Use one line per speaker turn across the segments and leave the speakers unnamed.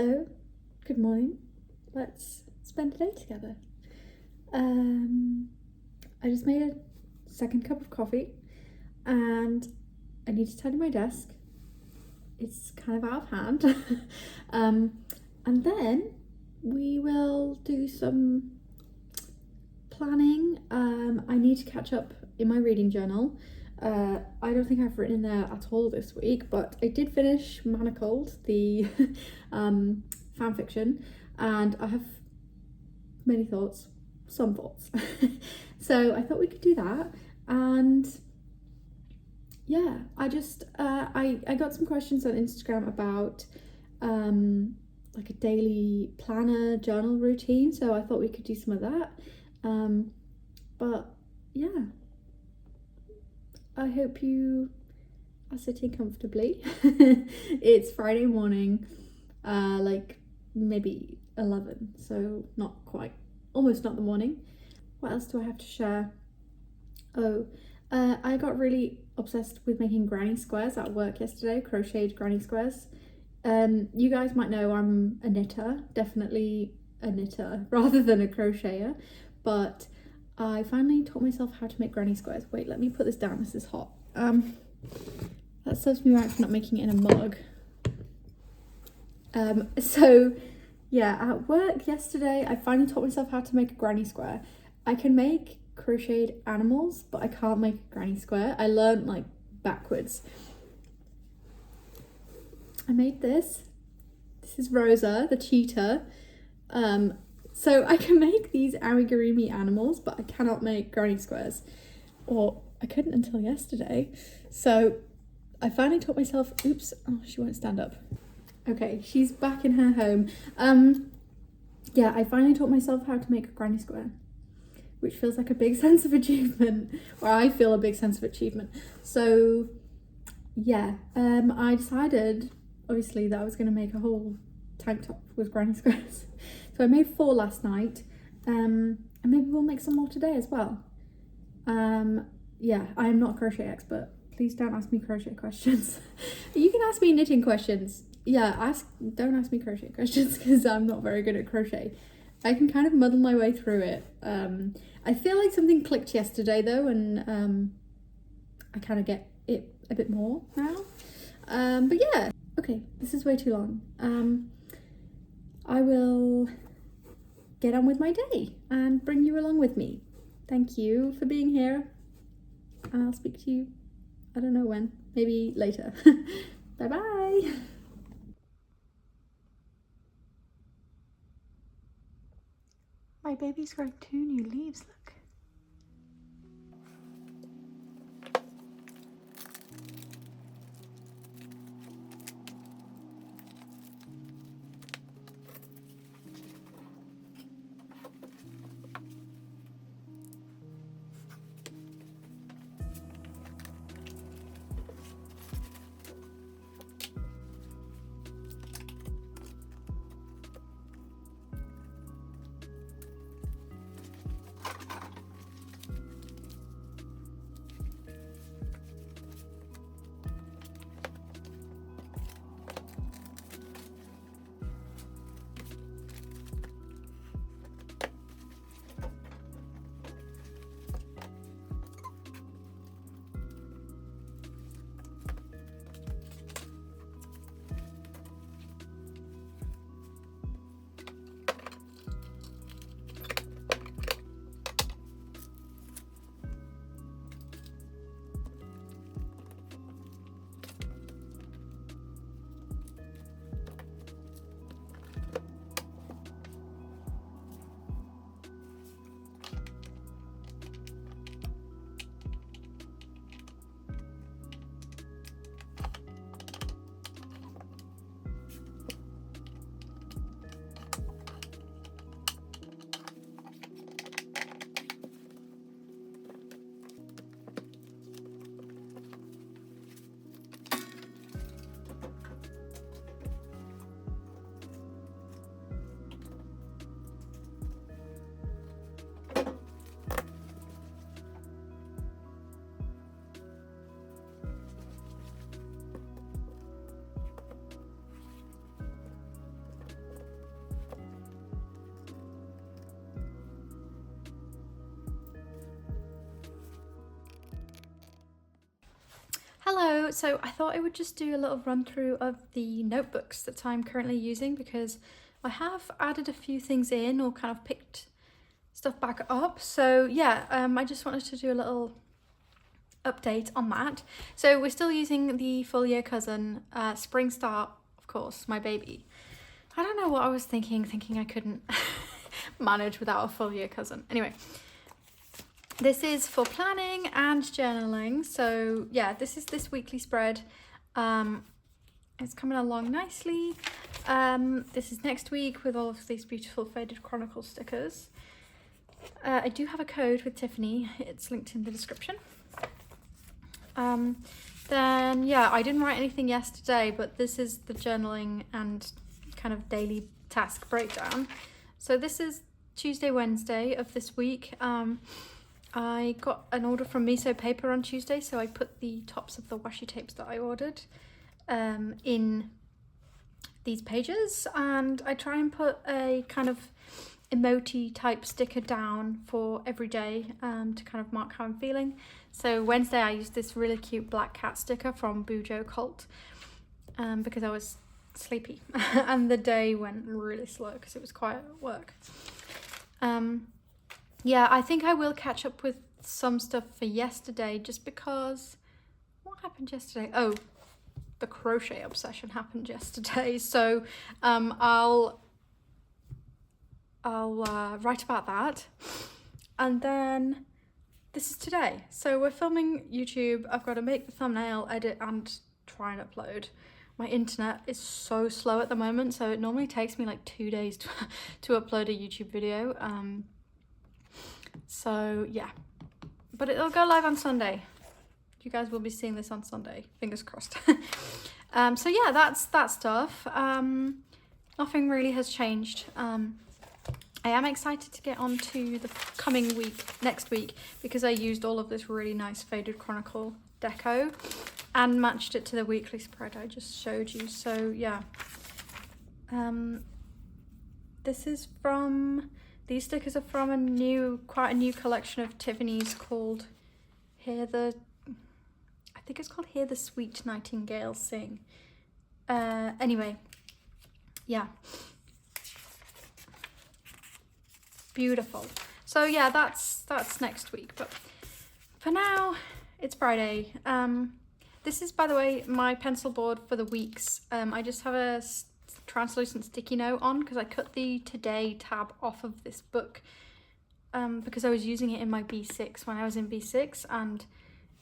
Hello, good morning. Let's spend the day together. I just made a second cup of coffee and I need to tidy my desk. It's kind of out of hand. And then we will do some planning. I need to catch up in my reading journal. I don't think I've written in there at all this week, but I did finish Manacled, the fan fiction, and I have many thoughts, some thoughts. So I thought we could do that. And yeah, I just I got some questions on Instagram about like a daily planner journal routine, so I thought we could do some of that. But yeah, I hope you are sitting comfortably. It's Friday morning, like maybe 11, so not quite, almost not the morning. What else do I have to share? I got really obsessed with making granny squares at work yesterday, crocheted granny squares. You guys might know I'm a knitter, definitely a knitter rather than a crocheter, but I finally taught myself how to make granny squares. Wait, let me put this down, this is hot. That serves me right for not making it in a mug. So yeah, at work yesterday, I finally taught myself how to make a granny square. I can make crocheted animals, but I can't make a granny square. I learned like backwards. I made this. This is Rosa, the cheetah. So I can make these amigurumi animals, but I cannot make granny squares. Or I couldn't until yesterday. So I finally taught myself, oops, oh, she won't stand up. Okay, she's back in her home. Yeah, I finally taught myself how to make a granny square, which feels like a big sense of achievement, or I feel a big sense of achievement. So yeah, I decided, obviously, that I was gonna make a whole tank top with granny squares. So I made 4 last night, and maybe we'll make some more today as well. Yeah, I am not a crochet expert. Please don't ask me crochet questions. You can ask me knitting questions. Yeah, don't ask me crochet questions because I'm not very good at crochet. I can kind of muddle my way through it. I feel like something clicked yesterday though, and I kind of get it a bit more now. But yeah, okay, this is way too long. I will get on with my day and bring you along with me. Thank you for being here, and I'll speak to you, I don't know when, maybe later. Bye bye. My baby's got 2 new leaves, look. Hello, so I thought I would just do a little run through of the notebooks that I'm currently using because I have added a few things in or kind of picked stuff back up. So yeah, I just wanted to do a little update on that. So we're still using the Folio Cousin Spring Start, of course, my baby. I don't know what I was thinking I couldn't manage without a Folio Cousin. Anyway. This is for planning and journaling. So yeah, this is this weekly spread. It's coming along nicely. This is next week with all of these beautiful Faded Chronicle stickers. I do have a code with Tiffany. It's linked in the description. Then yeah, I didn't write anything yesterday, but this is the journaling and kind of daily task breakdown. So this is Tuesday, Wednesday of this week. I got an order from Miso Paper on Tuesday, so I put the tops of the washi tapes that I ordered in these pages, and I try and put a kind of emoji type sticker down for every day to kind of mark how I'm feeling. So Wednesday I used this really cute black cat sticker from Bujo Cult because I was sleepy and the day went really slow because it was quiet at work. Yeah, I think I will catch up with some stuff for yesterday just because... What happened yesterday? Oh, the crochet obsession happened yesterday. So I'll write about that. And then this is today. So we're filming YouTube. I've got to make the thumbnail, edit and try and upload. My internet is so slow at the moment, so it normally takes me like 2 days to upload a YouTube video. So yeah, but it'll go live on Sunday. You guys will be seeing this on Sunday, fingers crossed. So yeah, that's that stuff. Nothing really has changed. I am excited to get on to the coming week, next week, because I used all of this really nice Faded Chronicle deco and matched it to the weekly spread I just showed you. So yeah, this is from... These stickers are from quite a new collection of Tiffany's called I think it's called Hear the Sweet Nightingale Sing. Anyway, yeah. Beautiful. So yeah, that's next week. But for now, it's Friday. This is, by the way, my pencil board for the weeks. I just have a translucent sticky note on because I cut the Today tab off of this book because I was using it in my B6 when I was in B6, and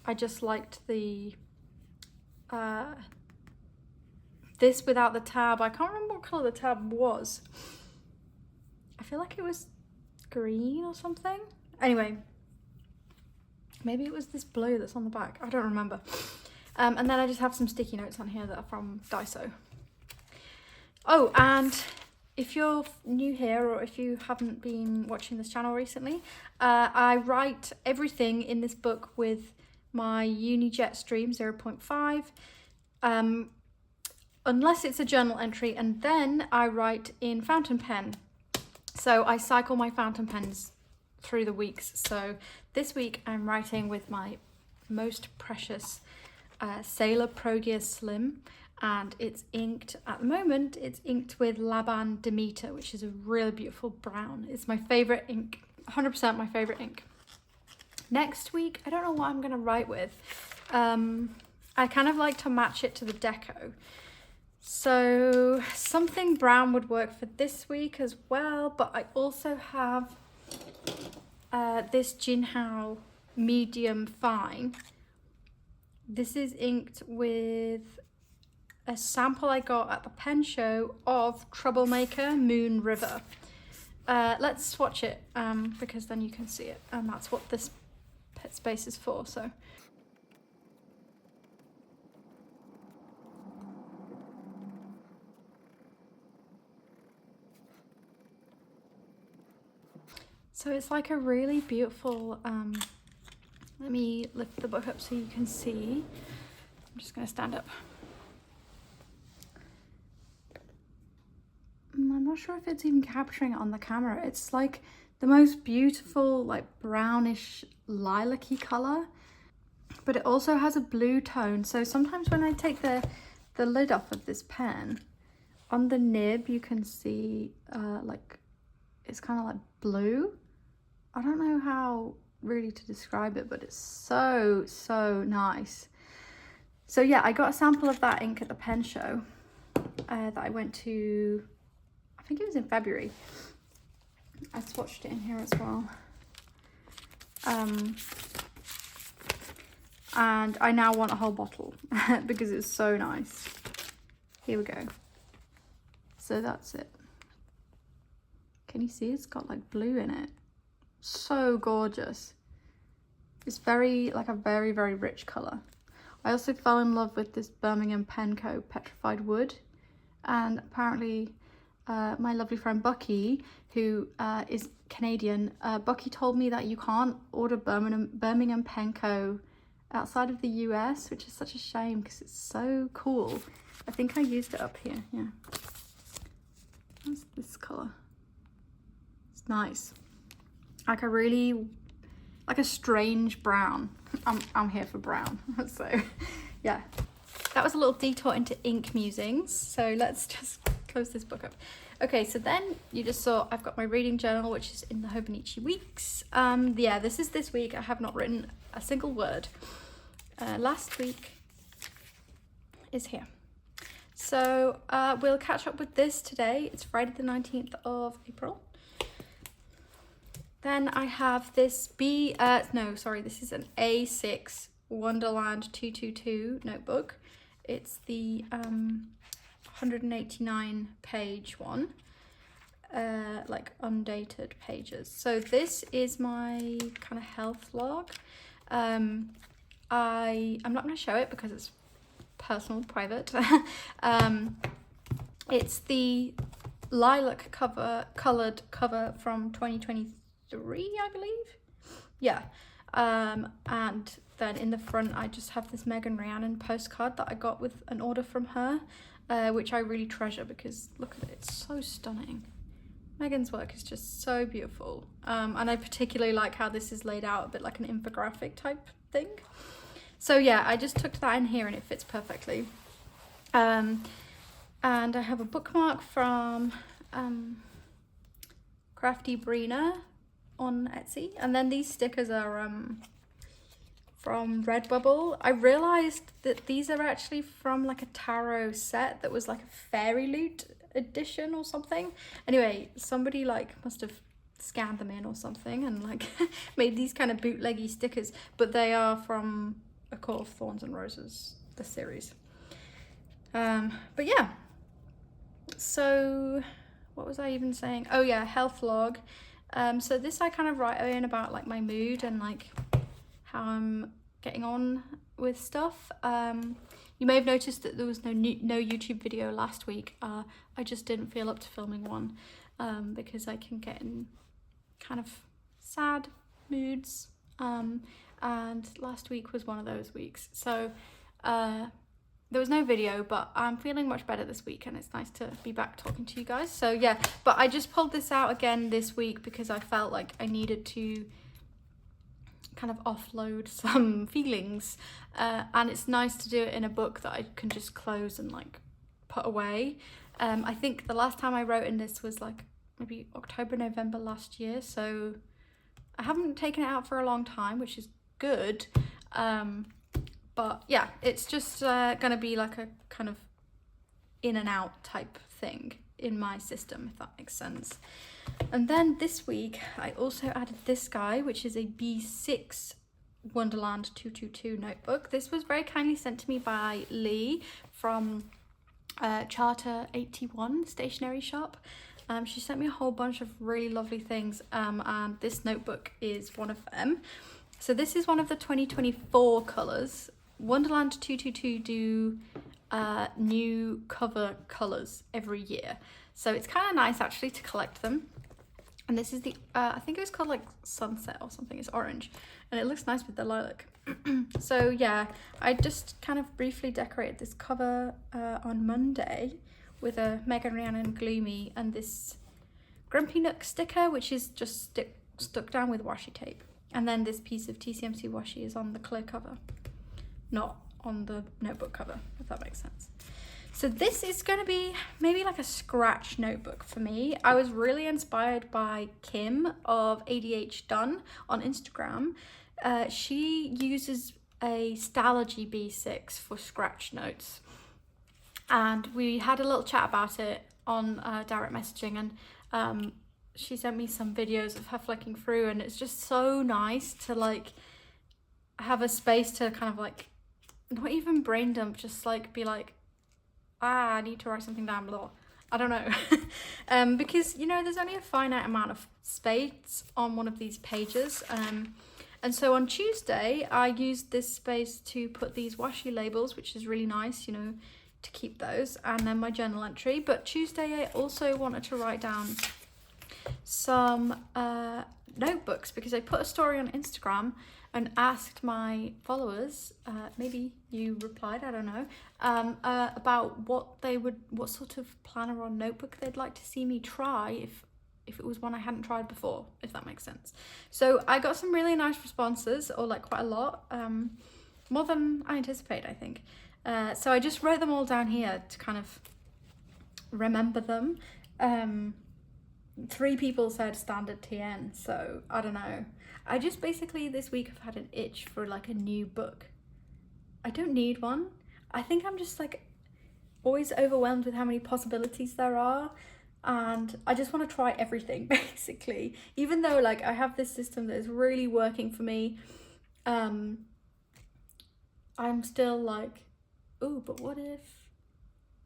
I just liked the this without the tab. I can't remember what colour the tab was. I feel like it was green or something. Anyway, maybe it was this blue that's on the back. I don't remember. And then I just have some sticky notes on here that are from Daiso. Oh, and if you're new here or if you haven't been watching this channel recently, I write everything in this book with my Unijet Stream 0.5, unless it's a journal entry, and then I write in fountain pen. So I cycle my fountain pens through the weeks. So this week I'm writing with my most precious Sailor Pro Gear Slim. And it's inked, at the moment, it's inked with Laban Demeter, which is a really beautiful brown. It's my favourite ink, 100% my favourite ink. Next week, I don't know what I'm going to write with. I kind of like to match it to the deco. So something brown would work for this week as well, but I also have this Jinhao medium fine. This is inked with a sample I got at the pen show of Troublemaker Moon River. Let's swatch it because then you can see it, and that's what this pet space is for. So it's like a really beautiful, let me lift the book up so you can see. I'm just gonna stand up. I'm not sure if it's even capturing it on the camera. It's like the most beautiful, like brownish lilac-y colour. but it also has a blue tone. So sometimes when I take the lid off of this pen, on the nib you can see like it's kind of like blue. I don't know how really to describe it, but it's so nice. So yeah, I got a sample of that ink at the pen show that I went to, I think it was in February. I swatched it in here as well. And I now want a whole bottle because it's so nice. Here we go. So that's it. Can you see it's got like blue in it? So gorgeous. It's very, like a very rich colour. I also fell in love with this Birmingham Penco petrified wood, and apparently my lovely friend Bucky, who is Canadian, Bucky told me that you can't order Birmingham Penco outside of the US, which is such a shame because it's so cool. I think I used it up here. Yeah, what's this colour? It's nice, like a really, like a strange brown. I'm here for brown. So yeah, that was a little detour into ink musings. So let's just close this book up. Okay, so then you just saw I've got my reading journal, which is in the Hobonichi weeks. Yeah, this is this week. I have not written a single word. Last week is here. So we'll catch up with this today. It's Friday the 19th of April. Then I have this this is an A6 Wonderland 222 notebook. It's the 189 page one, like undated pages. So this is my kind of health log. I'm not going to show it because it's personal, private. It's the lilac coloured cover from 2023, I believe. Yeah. And then in the front I just have this Megan Rhiannon postcard that I got with an order from her, which I really treasure because look at it, it's so stunning. Megan's work is just so beautiful. And I particularly like how this is laid out a bit like an infographic type thing. So yeah, I just tucked that in here and it fits perfectly. And I have a bookmark from Crafty Brina on Etsy, and then these stickers are from Redbubble. I realized that these are actually from like a tarot set that was like a Fairy Loot edition or something. Anyway, somebody like must have scanned them in or something and like made these kind of bootleggy stickers, but they are from A Court of Thorns and Roses, the series. But yeah, so what was I even saying? Oh yeah, health log. So this I kind of write in about like my mood and like how I'm getting on with stuff. You may have noticed that there was no YouTube video last week. I just didn't feel up to filming one because I can get in kind of sad moods, and last week was one of those weeks. So there was no video, but I'm feeling much better this week and it's nice to be back talking to you guys. So yeah, but I just pulled this out again this week because I felt like I needed to kind of offload some feelings, and it's nice to do it in a book that I can just close and like put away. I think the last time I wrote in this was like maybe October, November last year, so I haven't taken it out for a long time, which is good. But yeah, it's just gonna be like a kind of in and out type thing in my system, if that makes sense. And then this week I also added this guy, which is a B6 Wonderland 222 notebook. This was very kindly sent to me by Lee from Charter 81 stationery shop. She sent me a whole bunch of really lovely things, and this notebook is one of them. So this is one of the 2024 colours. Wonderland 222 do new cover colours every year, so it's kind of nice actually to collect them. And this is the I think it was called like Sunset or something. It's orange and it looks nice with the lilac. So yeah, I just kind of briefly decorated this cover on Monday with a Megan Rhiannon Gloomy and this Grumpy Nook sticker, which is just stuck down with washi tape. And then this piece of TCMC washi is on the clear cover, not on the notebook cover, if that makes sense. So this is going to be maybe like a scratch notebook for me. I was really inspired by Kim of ADH Done on Instagram. She uses a Stalogy B6 for scratch notes. And we had a little chat about it on direct messaging, and she sent me some videos of her flicking through, and it's just so nice to like have a space to kind of like, not even brain dump, just like be like, I need to write something down, blah. I don't know. Because, you know, there's only a finite amount of space on one of these pages. And so on Tuesday, I used this space to put these washi labels, which is really nice, you know, to keep those, and then my journal entry. But Tuesday, I also wanted to write down some notebooks, because I put a story on Instagram and asked my followers, maybe you replied, I don't know, about what sort of planner or notebook they'd like to see me try if it was one I hadn't tried before, if that makes sense. So I got some really nice responses, or like quite a lot, more than I anticipated, I think. So I just wrote them all down here to kind of remember them. 3 people said standard TN, so I don't know. I just basically this week have had an itch for like a new book. I don't need one. I think I'm just like always overwhelmed with how many possibilities there are, and I just want to try everything basically. Even though like I have this system that is really working for me, I'm still like, oh, but what if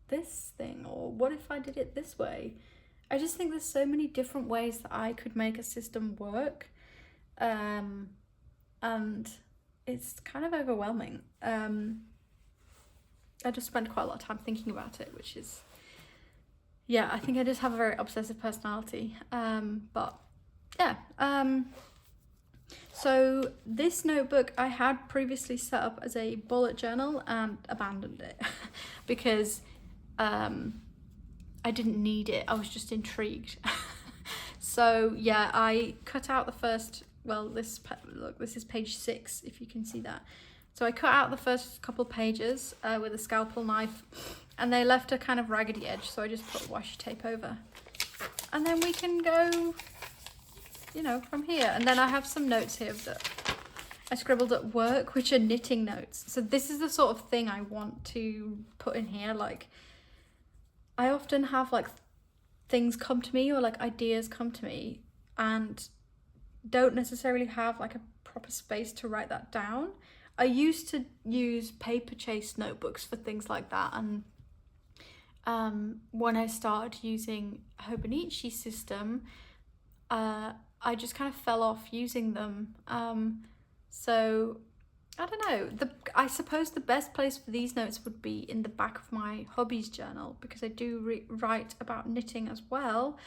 this thing, or what if I did it this way? I just think there's so many different ways that I could make a system work, and it's kind of overwhelming. I just spend quite a lot of time thinking about it, which is, yeah, I think I just have a very obsessive personality. But yeah, so this notebook I had previously set up as a bullet journal and abandoned it because I didn't need it. I was just intrigued. So yeah, I cut out the first, well, this is page 6, if you can see that. So I cut out the first couple pages with a scalpel knife, and they left a kind of raggedy edge, so I just put washi tape over. And then we can go, you know, from here. And then I have some notes here that I scribbled at work, which are knitting notes. So this is the sort of thing I want to put in here. Like, I often have like things come to me, or like ideas come to me, and don't necessarily have like a proper space to write that down. I used to use paper chase notebooks for things like that, and when I started using Hobonichi system, I just kind of fell off using them. So I don't know, I suppose the best place for these notes would be in the back of my hobbies journal, because I do write about knitting as well,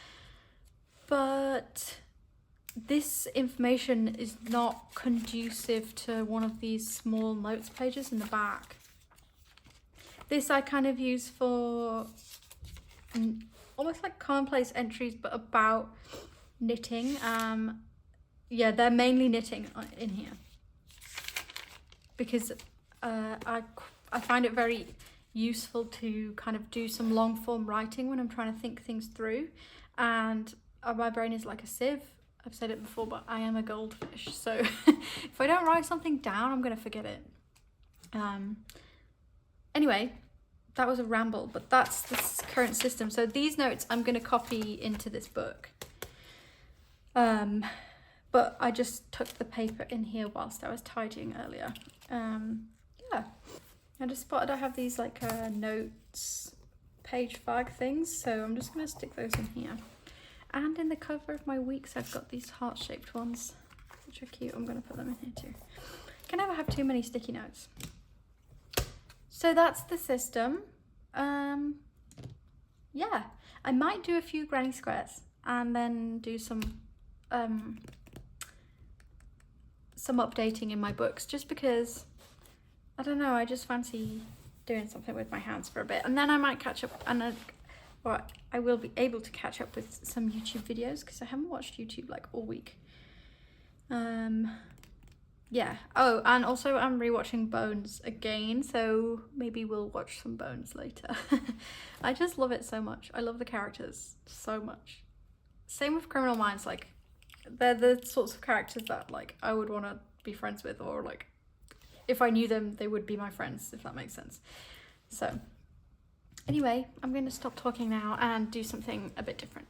but this information is not conducive to one of these small notes pages in the back. This I kind of use for almost like commonplace entries, but about knitting. Yeah, they're mainly knitting in here, because I find it very useful to kind of do some long form writing when I'm trying to think things through, and my brain is like a sieve. I've said it before, but I am a goldfish, so if I don't write something down, I'm gonna forget it. Anyway, that was a ramble, but that's this current system. So these notes I'm gonna copy into this book. But I just tucked the paper in here whilst I was tidying earlier. Yeah, I just spotted I have these like notes page flag things, so I'm just gonna stick those in here. And in the cover of my weeks, I've got these heart-shaped ones, which are cute. I'm gonna put them in here too. Can never have too many sticky notes. So that's the system. Yeah, I might do a few granny squares and then do some updating in my books, just because, I don't know, I just fancy doing something with my hands for a bit, and then I might catch up, and or I will be able to catch up with some YouTube videos, because I haven't watched YouTube like all week. Yeah. Oh, and also I'm rewatching Bones again, so maybe we'll watch some Bones later. I just love it so much. I love the characters so much. Same with Criminal Minds, like they're the sorts of characters that like I would want to be friends with, or like if I knew them, they would be my friends, if that makes sense. So anyway, I'm going to stop talking now and do something a bit different.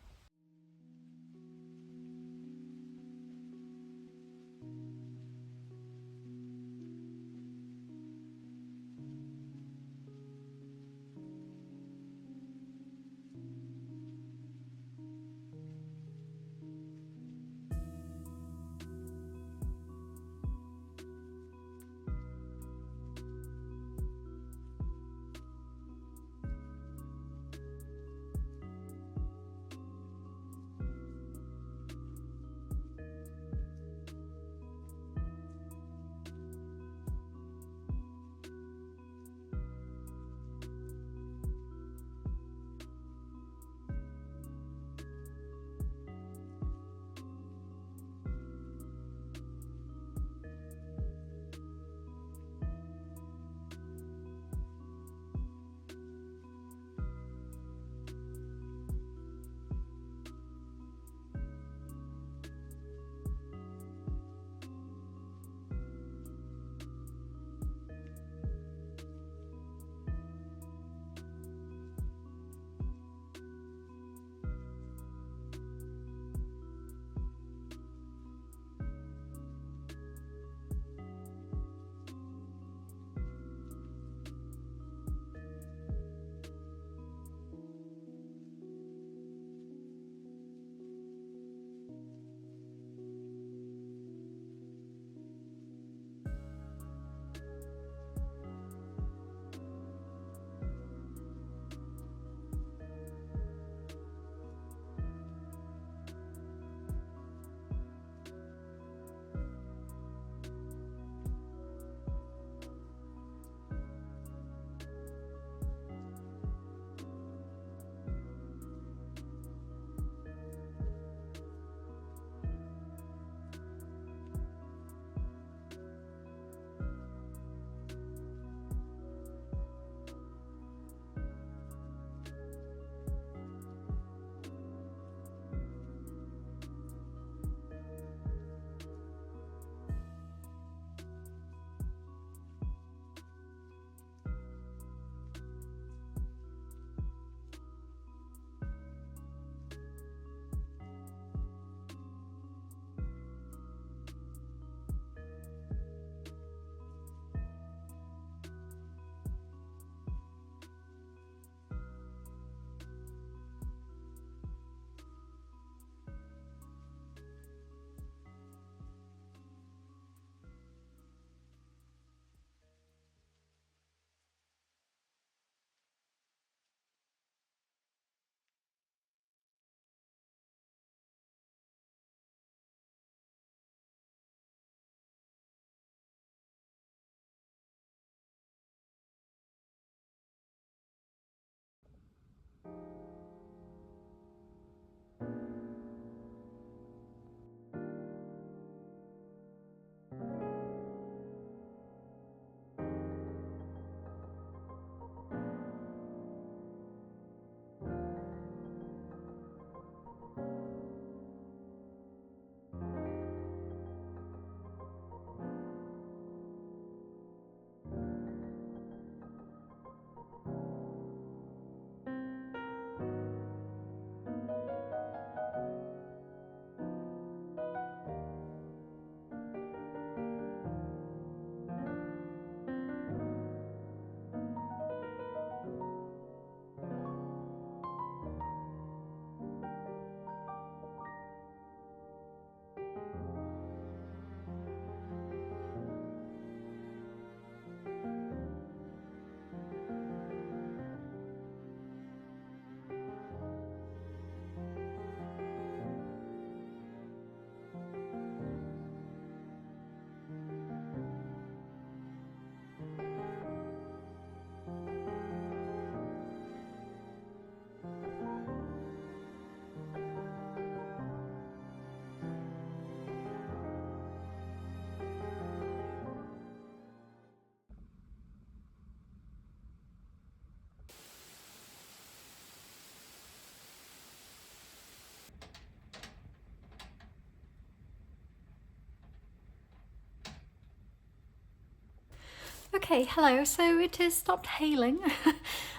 Okay, hello. So it has stopped hailing,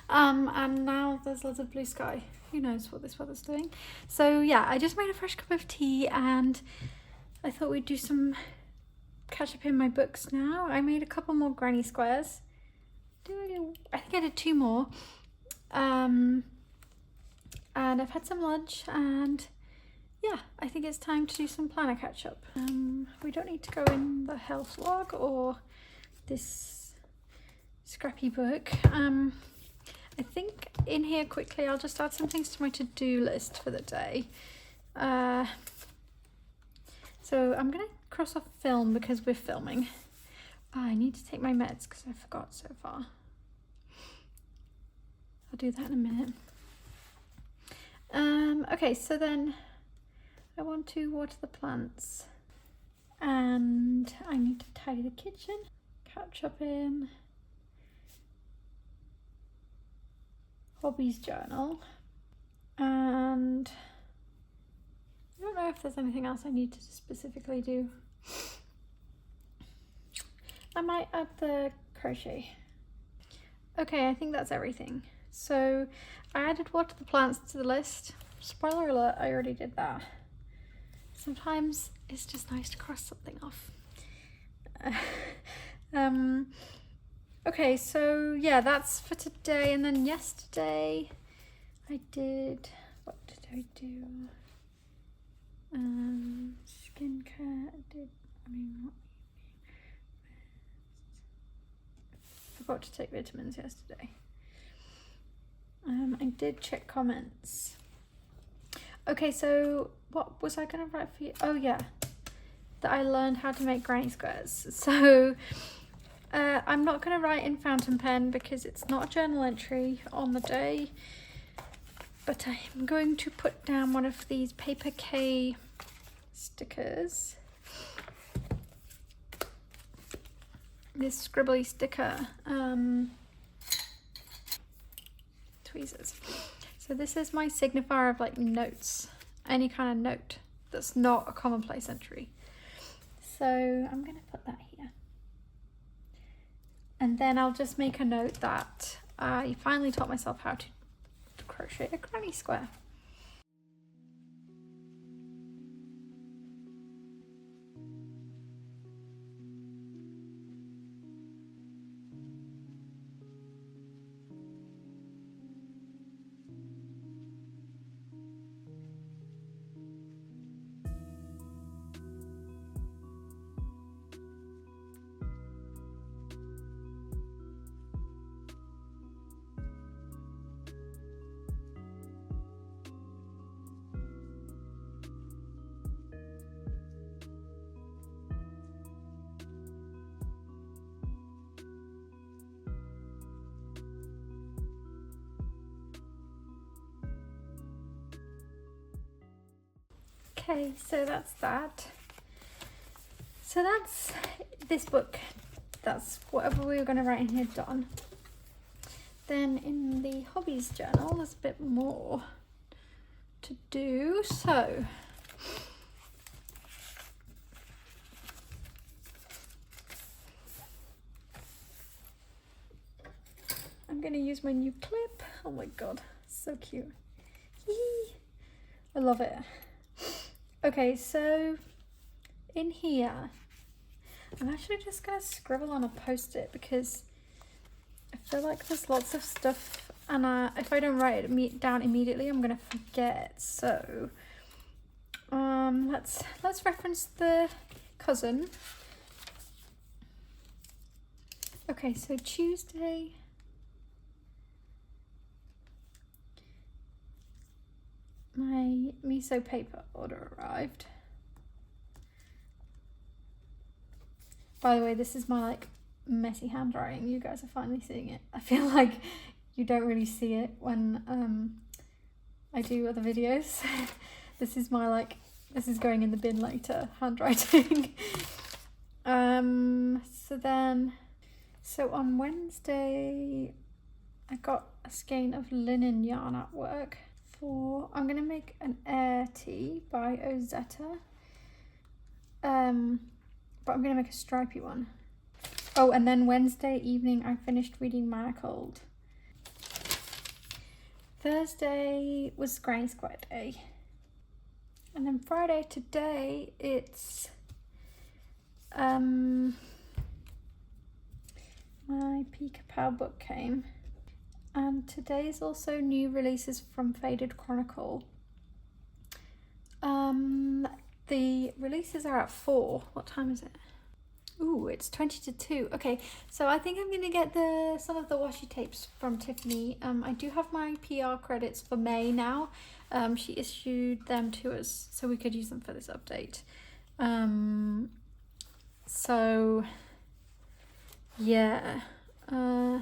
and now there's lots of blue sky. Who knows what this weather's doing? So yeah, I just made a fresh cup of tea, and I thought we'd do some catch up in my books now. I made a couple more granny squares. I think I did 2 more. And I've had some lunch, and yeah, I think it's time to do some planner catch up. We don't need to go in the health log or this scrappy book. I think in here quickly I'll just add some things to my to-do list for the day. So I'm gonna cross off film because we're filming. I need to take my meds because I forgot so far. I'll do that in a minute. Okay, so then I want to water the plants, and I need to tidy the kitchen, catch up in hobbies journal, and I don't know if there's anything else I need to specifically do. I might add the crochet. Okay, I think that's everything. So I added water the plants to the list. Spoiler alert, I already did that. Sometimes it's just nice to cross something off. Okay, so yeah, that's for today. And then yesterday I did, what did I do? Skincare, forgot to take vitamins yesterday. I did check comments. Okay, so what was I gonna write for you? Oh yeah, that I learned how to make granny squares. So I'm not gonna write in fountain pen because it's not a journal entry on the day, but I'm going to put down one of these paper K stickers. This scribbly sticker, tweezers. So this is my signifier of like notes, any kind of note that's not a commonplace entry. So I'm gonna put that here. And then I'll just make a note that I finally taught myself how to crochet a granny square. Okay, so that's that. So that's this book. That's whatever we were going to write in here done. Then in the hobbies journal, there's a bit more to do. So I'm going to use my new clip. Oh my god, so cute. I love it. Okay, so in here, I'm actually just going to scribble on a post-it because I feel like there's lots of stuff, and if I don't write it down immediately, I'm going to forget. So let's reference the cousin. Okay, so Tuesday. My miso paper order arrived. By the way, this is my like messy handwriting. You guys are finally seeing it. I feel like you don't really see it when I do other videos. This is my like, this is going in the bin later handwriting. So on Wednesday I got a skein of linen yarn at work. I'm gonna make an air tee by Ozetta, but I'm gonna make a stripy one. Oh, and then Wednesday evening I finished reading Manacled. Thursday was Granny Square Day. And then Friday, today, it's my Peek-a-Pow book came. And today is also new releases from Faded Chronicle. The releases are at 4. What time is it? Ooh, it's 20 to 2. Okay, so I think I'm gonna get some of the washi tapes from Tiffany. I do have my PR credits for May now. She issued them to us so we could use them for this update. So yeah, I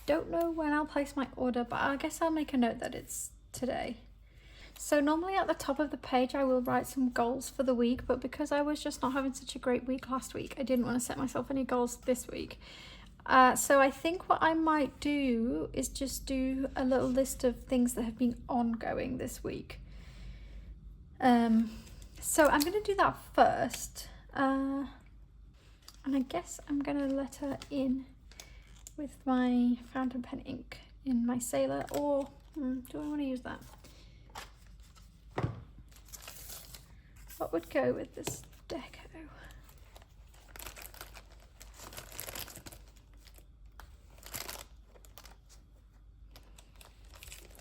don't know when I'll place my order, but I guess I'll make a note that it's today. So normally at the top of the page I will write some goals for the week, but because I was just not having such a great week last week, I didn't want to set myself any goals this week. So I think what I might do is just do a little list of things that have been ongoing this week. So I'm going to do that first. And I guess I'm going to let her in with my fountain pen ink in my Sailor, or do I want to use that? What would go with this deco?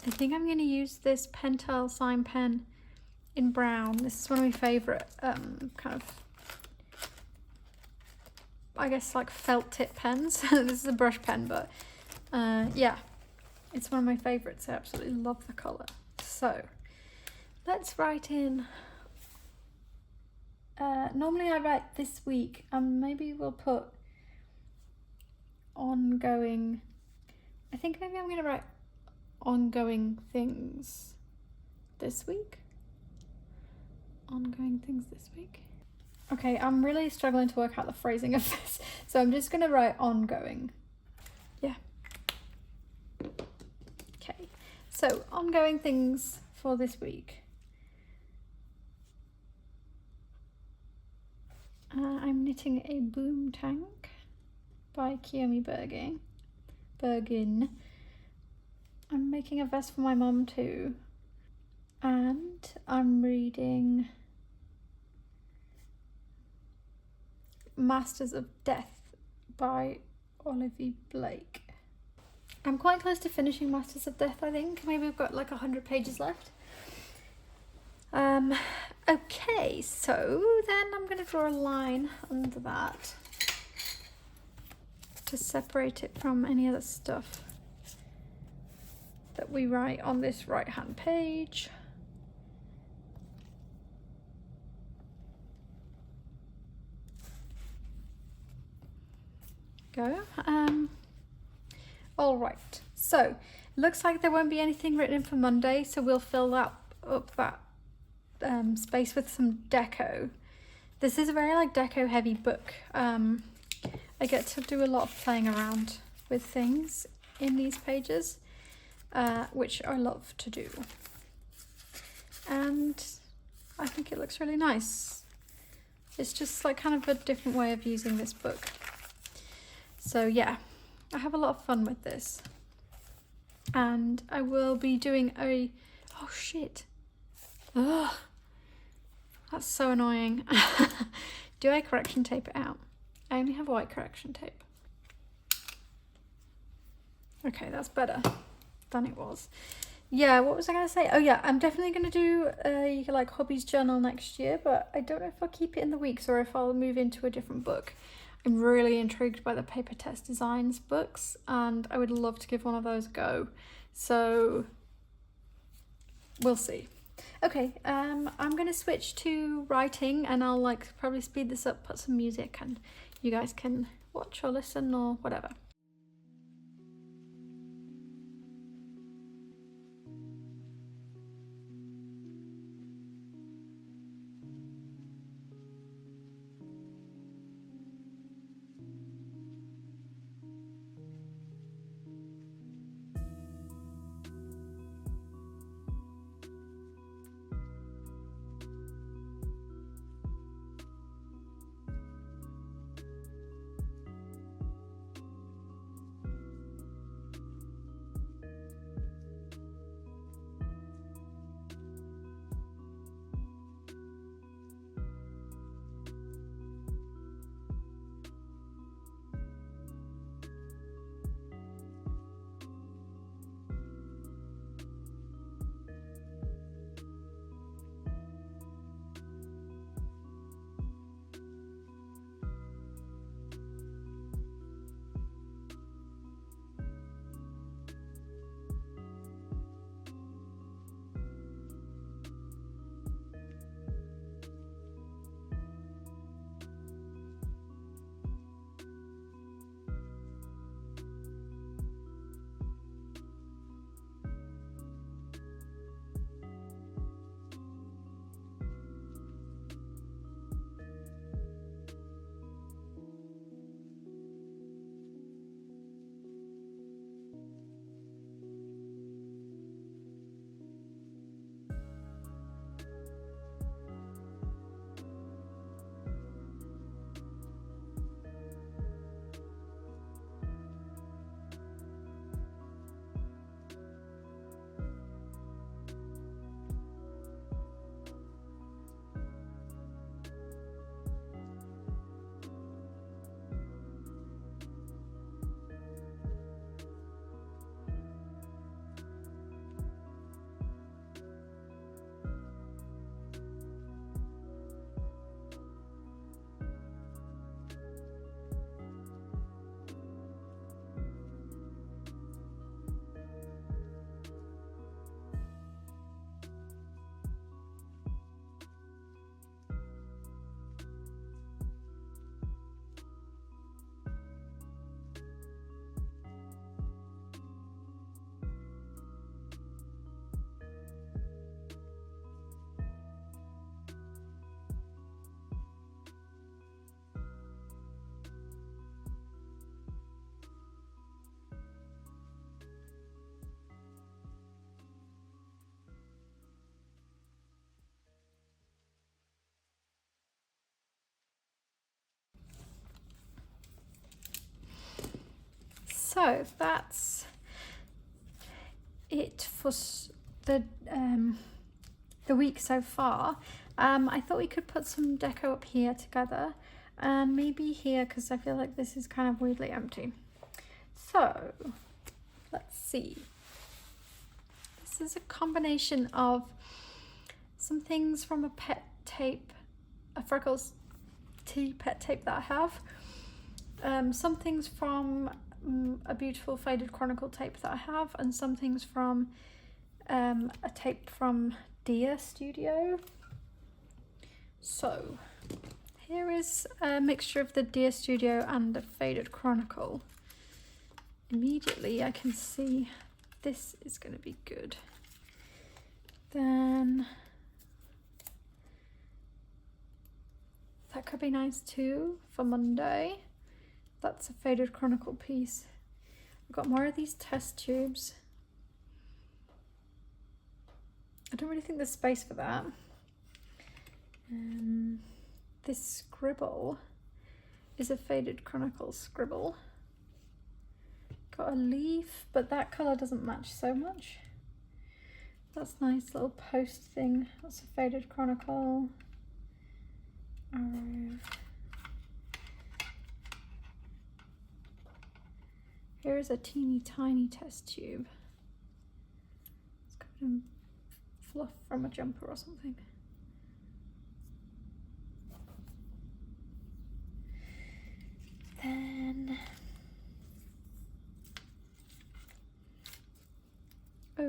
I think I'm going to use this Pentel sign pen in brown. This is one of my favourite kind of, I guess, like felt tip pens. This is a brush pen, but yeah, it's one of my favourites. I absolutely love the colour. So let's write in. Normally I write this week, and maybe we'll put ongoing. I think maybe I'm going to write ongoing things this week. Ongoing things this week. Okay, I'm really struggling to work out the phrasing of this, so I'm just going to write ongoing. Yeah. Okay, so ongoing things for this week. I'm knitting a boom tank by Kiyomi Bergin. I'm making a vest for my mum too. And I'm reading Masters of Death by Olivia Blake. I'm quite close to finishing Masters of Death, I think. Maybe I've got like 100 pages left. Okay, so then I'm going to draw a line under that to separate it from any other stuff that we write on this right hand page. Go. All right, so looks like there won't be anything written in for Monday, so we'll fill that up, that space with some deco. This is a very like deco heavy book. I get to do a lot of playing around with things in these pages, which I love to do, and I think it looks really nice. It's just like kind of a different way of using this book. So yeah, I have a lot of fun with this, and I will be doing a, oh shit, ugh, that's so annoying. Do I correction tape it out? I only have white correction tape. Okay, that's better than it was. Yeah, what was I going to say? Oh yeah, I'm definitely going to do a like hobbies journal next year, but I don't know if I'll keep it in the weeks or if I'll move into a different book. I'm really intrigued by the Paper Test Designs books, and I would love to give one of those a go. So we'll see. Okay, I'm gonna switch to writing, and I'll like probably speed this up, put some music, and you guys can watch or listen or whatever.
So that's it for the week so far. I thought we could put some deco up here together and maybe here, because I feel like this is kind of weirdly empty. So let's see. This is a combination of some things from a pet tape, a Freckles tea pet tape that I have, some things from a beautiful faded chronicle tape that I have, and some things from a tape from Dear Studio. So here is a mixture of the Dear Studio and the faded chronicle. Immediately I can see this is going to be good. Then that could be nice too for Monday. That's a faded chronicle piece. I've got more of these test tubes. I don't really think there's space for that. This scribble is a faded chronicle scribble. Got a leaf, but that colour doesn't match so much. That's a nice little post thing. That's a faded chronicle. Arrow. Here's a teeny tiny test tube. It's covered in fluff from a jumper or something.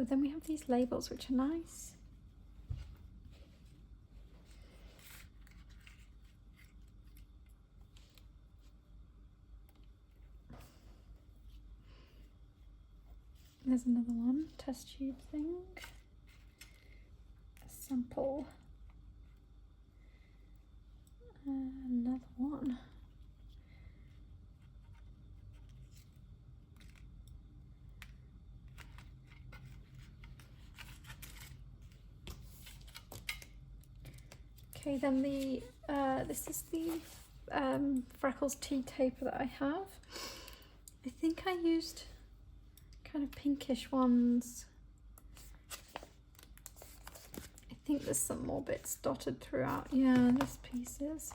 Then we have these labels, which are nice. There's another one, test tube thing. A sample. Another one. Okay, then the this is the Freckles tea tape that I have. I think I used kind of pinkish ones. I think there's some more bits dotted throughout. Yeah, this piece is.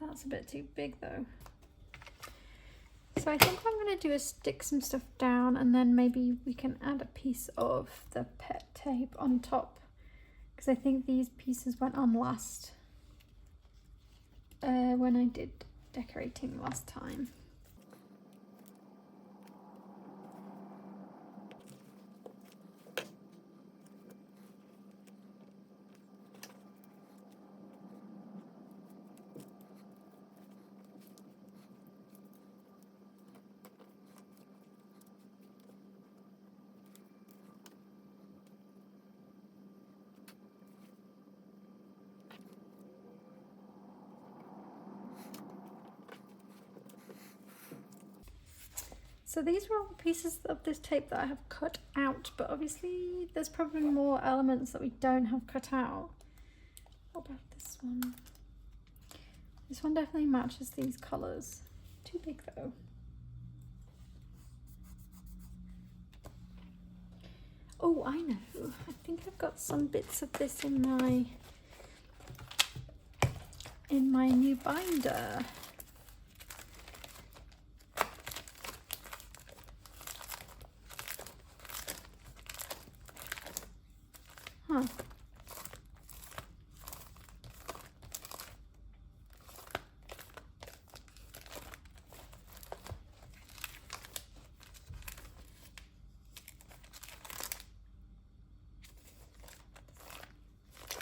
That's a bit too big though. So I think what I'm going to do is stick some stuff down, and then maybe we can add a piece of the pet tape on top, because I think these pieces went on last when I did decorating last time. So these were all the pieces of this tape that I have cut out, but obviously there's probably more elements that we don't have cut out. What about this one? This one definitely matches these colours. Too big though. Oh, I know. I think I've got some bits of this in my new binder. Huh.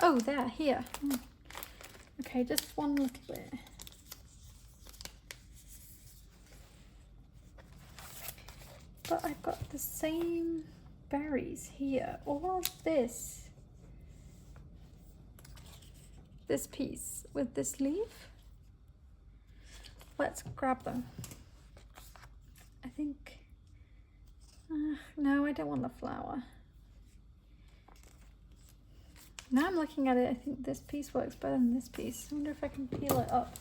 Oh, there, here. Okay, just one little bit. But I've got the same berries here. All of this piece with this leaf. Let's grab them. I think, no, I don't want the flower. Now I'm looking at it, I think this piece works better than this piece. I wonder if I can peel it up.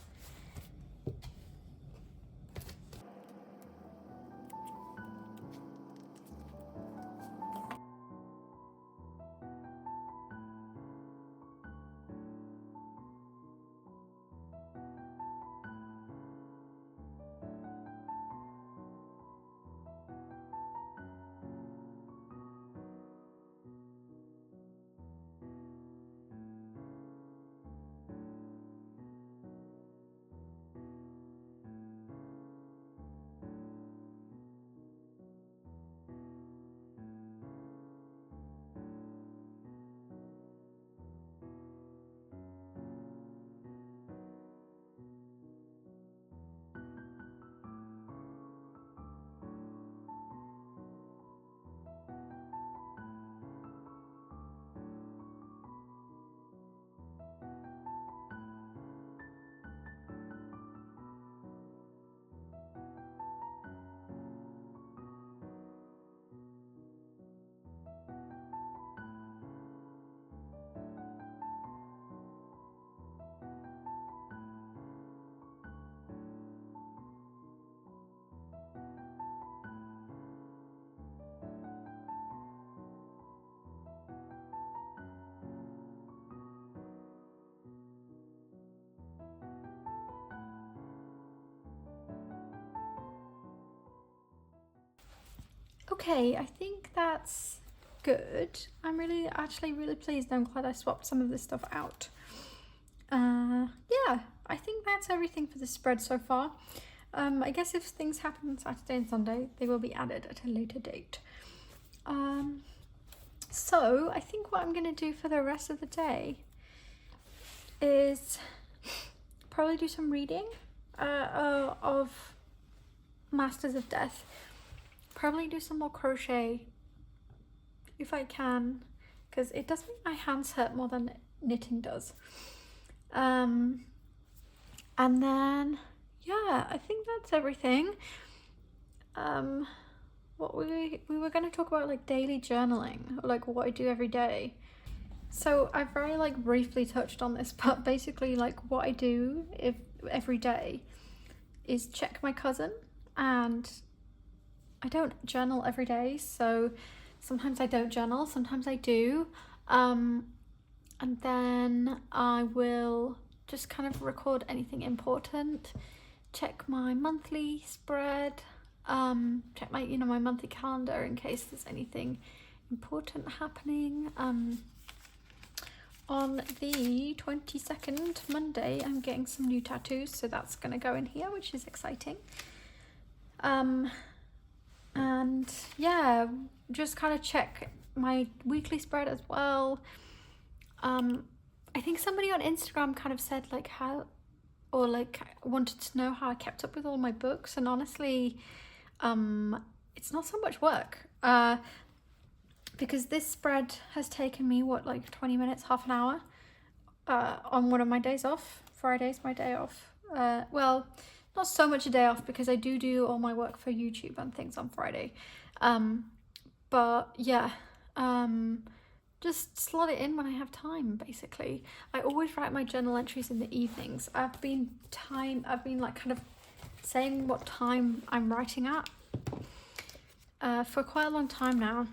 Okay, I think that's good. I'm actually really pleased. I'm glad I swapped some of this stuff out. Yeah, I think that's everything for the spread so far. I guess if things happen on Saturday and Sunday, they will be added at a later date. So I think what I'm going to do for the rest of the day is probably do some reading of Masters of Death. Probably do some more crochet if I can, because it does make my hands hurt more than knitting does. And then yeah, I think that's everything. What we were going to talk about, like daily journaling, or like what I do every day. So I've very like briefly touched on this, but basically like what I do every day is check my cousin, and I don't journal every day, so sometimes I don't journal, sometimes I do. And then I will just kind of record anything important, check my monthly spread, check my my monthly calendar in case there's anything important happening. On the 22nd, Monday, I'm getting some new tattoos, so that's gonna go in here, which is exciting. And yeah, just kind of check my weekly spread as well. I think somebody on Instagram kind of said like how, or like wanted to know how I kept up with all my books, and honestly, it's not so much work, because this spread has taken me like 20 minutes, half an hour, on one of my days off. Friday's my day off. Well, not so much a day off because I do all my work for YouTube and things on Friday. But yeah, just slot it in when I have time, basically. I always write my journal entries in the evenings. I've been like kind of saying what time I'm writing at for quite a long time now.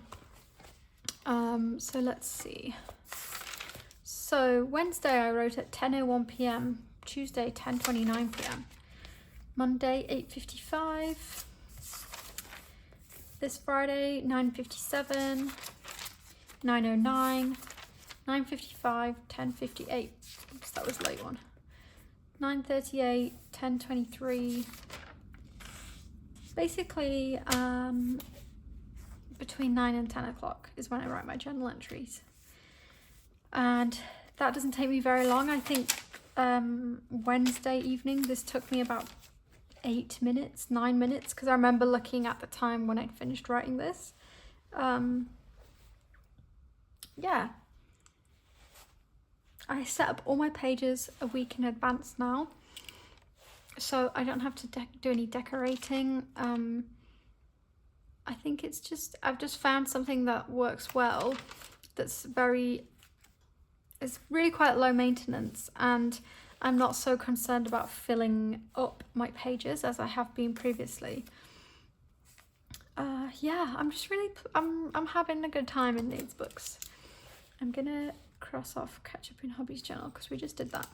So let's see. So Wednesday I wrote at 10:01 p.m, Tuesday 10:29 p.m, Monday 8:55, this Friday 9:57, 9:09, 9:55, 10:58. Oops, that was a late one. 9:38, 10:23. Basically, between 9 and 10 o'clock is when I write my journal entries. And that doesn't take me very long. I think Wednesday evening, this took me about 9 minutes, because I remember looking at the time when I'd finished writing this. Yeah. I set up all my pages a week in advance now, so I don't have to do any decorating. I think it's just, I've just found something that works well, it's really quite low maintenance, and I'm not so concerned about filling up my pages as I have been previously. Yeah, I'm just really, I'm having a good time in these books. I'm gonna cross off Catchup in Hobby's journal because we just did that.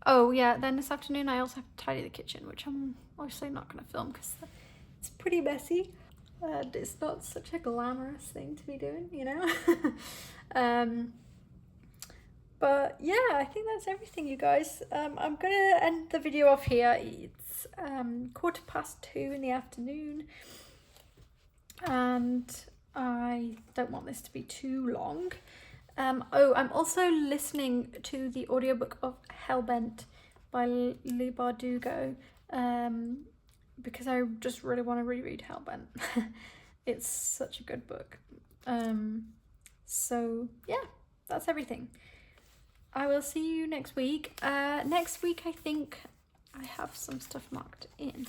Oh yeah, then this afternoon I also have to tidy the kitchen, which I'm obviously not gonna film because it's pretty messy. It's not such a glamorous thing to be doing, you know. But yeah, I think that's everything, you guys. I'm gonna end the video off here. It's 2:15 in the afternoon, and I don't want this to be too long. Oh, I'm also listening to the audiobook of Hellbent by Leigh Bardugo, because I just really want to reread Hellbent. It's such a good book. So yeah, that's everything. I will see you next week. Next week I think I have some stuff marked in.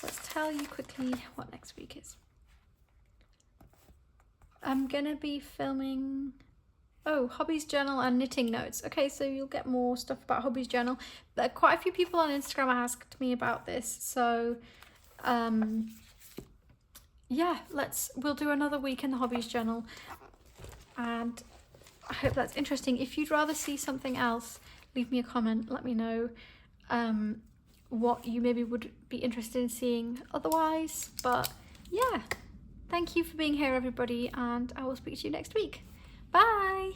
Let's tell you quickly what next week is. I'm gonna be filming Hobby's journal and knitting notes. Okay, so you'll get more stuff about Hobby's journal. But quite a few people on Instagram asked me about this, so yeah, we'll do another week in the Hobby's journal, and I hope that's interesting. If you'd rather see something else, leave me a comment, let me know what you maybe would be interested in seeing otherwise. But yeah, Thank you for being here, everybody, and I will speak to you next week. Bye!